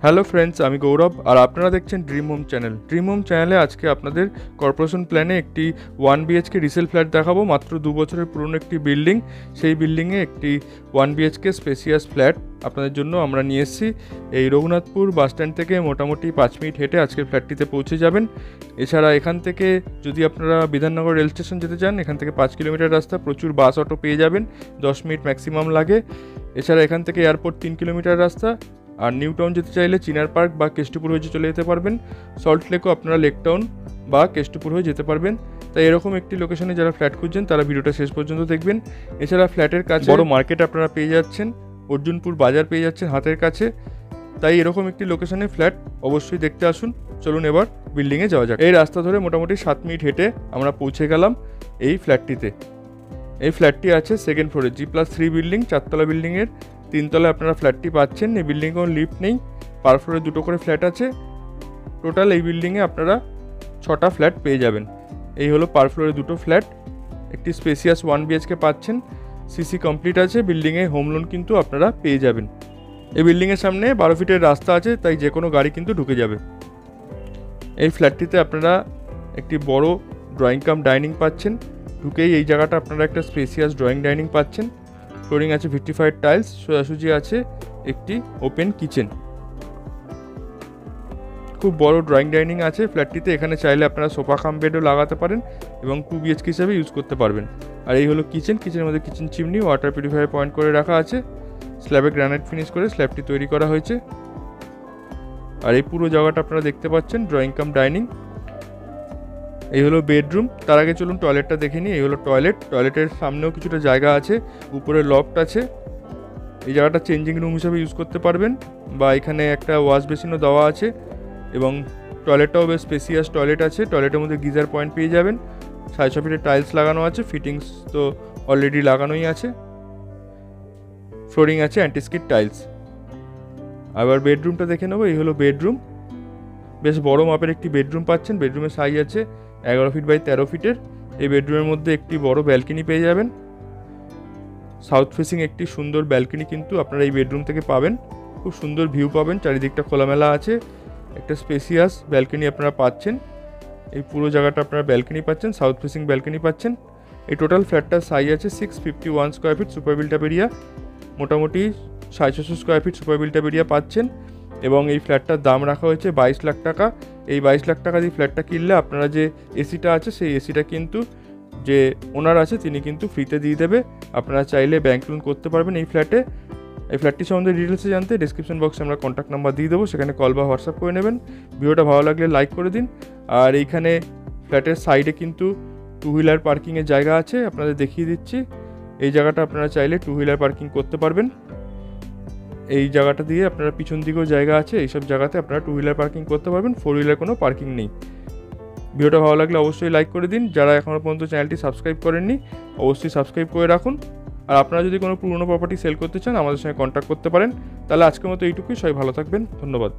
Hello friends, আমি গৌরব আর আপনারা দেখছেন dream home channel. Dream home চ্যানেলে আজকে আপনাদের কর্পোরেশন প্ল্যানে একটি 1 BHK রিসেল ফ্ল্যাট দেখাবো। মাত্র 2 বছরের পুরনো একটি বিল্ডিং, সেই বিল্ডিংয়ে একটি 1 BHK স্পেসিয়াস ফ্ল্যাট আপনাদের জন্য আমরা নিয়ে এসেছি। এই রঘুনাথপুর বাস স্ট্যান্ড থেকে মোটামুটি 5 মিনিট হেঁটে আজকের ফ্ল্যাটটিতে পৌঁছে যাবেন। এছাড়া এখান থেকে যদি আপনারা বিধাননগর রেল স্টেশন যেতে চান, এখান থেকে 5 কিলোমিটার রাস্তা, প্রচুর বাস অটো পেয়ে যাবেন, 10 মিনিট ম্যাক্সিমাম লাগে। এছাড়া এখান থেকে এয়ারপোর্ট 3 কিলোমিটার রাস্তা। আর নিউ টাউন যেতে চাইলে চিনার পার্ক বা কেষ্টপুর হয়ে চলে যেতে পারবেন। সল্ট লেকও আপনারা লেক টাউন বা কেষ্টপুর হয়ে যেতে পারবেন। তাই এরকম একটি লোকেশনে যারা ফ্ল্যাট খুঁজছেন তারা ভিডিওটা শেষ পর্যন্ত দেখবেন। এছাড়া ফ্ল্যাটের কাছে বড় মার্কেট আপনারা পেয়ে যাচ্ছেন, অর্জুনপুর বাজার পেয়ে যাচ্ছেন হাতের কাছে। তাই এরকম একটি লোকেশনে ফ্ল্যাট অবশ্যই দেখতে আসুন। চলুন এবার বিল্ডিংয়ে যাওয়া যাক। এই রাস্তা ধরে মোটামুটি 7 মিনিট হেঁটে আমরা পৌঁছে গেলাম এই ফ্ল্যাটটিতে। এই ফ্ল্যাটটি আছে সেকেন্ড ফ্লোরে, G+3 বিল্ডিং, 4তলা বিল্ডিংয়ের 3তলায় আপনারা ফ্ল্যাটটি পাচ্ছেন। এই বিল্ডিংয়ে কোনো লিফট নেই, পার ফ্লোরে 2টো করে ফ্ল্যাট আছে। টোটাল এই বিল্ডিংয়ে আপনারা 6টা ফ্ল্যাট পেয়ে যাবেন। এই হলো পার ফ্লোরে 2টো ফ্ল্যাট, একটি স্পেসিয়াস 1 BHK পাচ্ছেন। সিসি কমপ্লিট আছে, বিল্ডিংয়ে হোম লোন কিন্তু আপনারা পেয়ে যাবেন। এই বিল্ডিংয়ের সামনে 12 ফিটের রাস্তা আছে, তাই যে কোনো গাড়ি কিন্তু ঢুকে যাবে। এই ফ্ল্যাটটিতে আপনারা একটি বড় ড্রয়িং কাম ডাইনিং পাচ্ছেন। ঢুকেই এই জায়গাটা আপনারা একটা স্পেসিয়াস ড্রয়িং ডাইনিং পাচ্ছেন। ফ্লোরিং আছে ভিট্রিফাইড টাইলস, সোজাসুজি আছে একটি ওপেন কিচেন। খুব বড় ড্রয়িং ডাইনিং আছে ফ্ল্যাটটিতে। এখানে চাইলে আপনারা সোফা কাম বেডও লাগাতে পারেন এবং 2 BHK হিসাবে ইউজ করতে পারবেন। আর এই হলো কিচেন। কিচেনের মধ্যে kitchen chimney, water purifier point করে রাখা আছে। স্ল্যাবে গ্রানাইট ফিনিশ করে স্ল্যাবটি তৈরি করা হয়েছে। আর এই পুরো জায়গাটা আপনারা দেখতে পাচ্ছেন ড্রয়িং কাম ডাইনিং। এই হলো বেডরুম। তার আগে চলুন টয়লেটটা দেখে নিই। এই হলো টয়লেট। টয়লেটের সামনেও কিছুটা জায়গা আছে, উপরে লফট আছে। এই জায়গাটা চেঞ্জিং রুম হিসেবে ইউজ করতে পারবেন, বা এখানে একটা ওয়াশ বেসিনও দেওয়া আছে। এবং টয়লেটটাও বেশ স্পেসিয়াস টয়লেট আছে। টয়লেটের মধ্যে গিজার পয়েন্ট পেয়ে যাবেন। 6.5 ফিটের টাইলস লাগানো আছে, ফিটিংস তো অলরেডি লাগানোই আছে। ফ্লোরিং আছে অ্যান্টিস্কিড টাইলস। আবার বেডরুমটা দেখে নেবো। এই হলো বেডরুম। বেশ বড় মাপের একটি বেডরুম পাচ্ছেন। বেডরুমের সাইজ আছে 11 ফিট বাই 13 ফিটের। এই বেডরুমের মধ্যে একটি বড় ব্যালকনি পেয়ে যাবেন। সাউথ ফেসিং একটি সুন্দর ব্যালকনি কিন্তু আপনারা এই বেডরুম থেকে পাবেন। খুব সুন্দর ভিউ পাবেন, চারিদিকটা খোলামেলা আছে। একটা স্পেসিয়াস ব্যালকনি আপনারা পাচ্ছেন। এই পুরো জায়গাটা আপনারা ব্যালকনি পাচ্ছেন, সাউথ ফেসিং ব্যালকনি পাচ্ছেন। এই টোটাল ফ্ল্যাটটার সাইজ আছে 651 square feet. Super built-up area মোটামুটি 650 square feet super built-up area পাচ্ছেন। এবং এই ফ্ল্যাটটার দাম রাখা হয়েছে 22 লাখ টাকা। এই 22 লাখ টাকা দিয়ে ফ্ল্যাটটা কিনলে আপনারা যে এসিটা আছে সেই এসিটা কিন্তু যে ওনার আছে তিনি কিন্তু ফ্রিতে দিয়ে দেবে। আপনারা চাইলে ব্যাংক লোন করতে পারবেন এই ফ্ল্যাটে। এই ফ্ল্যাটটি সম্বন্ধে ডিটেলসে জানতে ডিসক্রিপশন বক্সে আমরা কন্ট্যাক্ট নাম্বার দিয়ে দেবো, সেখানে কল বা হোয়াটসঅ্যাপ করে নেবেন। ভিডিওটা ভালো লাগলে লাইক করে দিন। আর এইখানে ফ্ল্যাটের সাইডে কিন্তু 2 হুইলার পার্কিংয়ের জায়গা আছে, আপনাদের দেখিয়ে দিচ্ছি। এই জায়গাটা আপনারা চাইলে 2 হুইলার পার্কিং করতে পারবেন। এই জায়গাটা দিয়ে আপনারা পিছন দিকেও জায়গা আছে, এইসব জায়গাতে আপনারা 2 হুইলার পার্কিং করতে পারবেন। 4 হুইলার কোনো পার্কিং নেই। ভিডিওটা ভালো লাগলে অবশ্যই লাইক করে দিন। যারা এখনও পর্যন্ত চ্যানেলটি সাবস্ক্রাইব করেননি অবশ্যই সাবস্ক্রাইব করে রাখুন। আর আপনারা যদি কোনো পুরনো প্রপার্টি সেল করতে চান আমাদের সঙ্গে কন্ট্যাক্ট করতে পারেন। তাহলে আজকের মতো এইটুকুই। সবাই ভালো থাকবেন, ধন্যবাদ।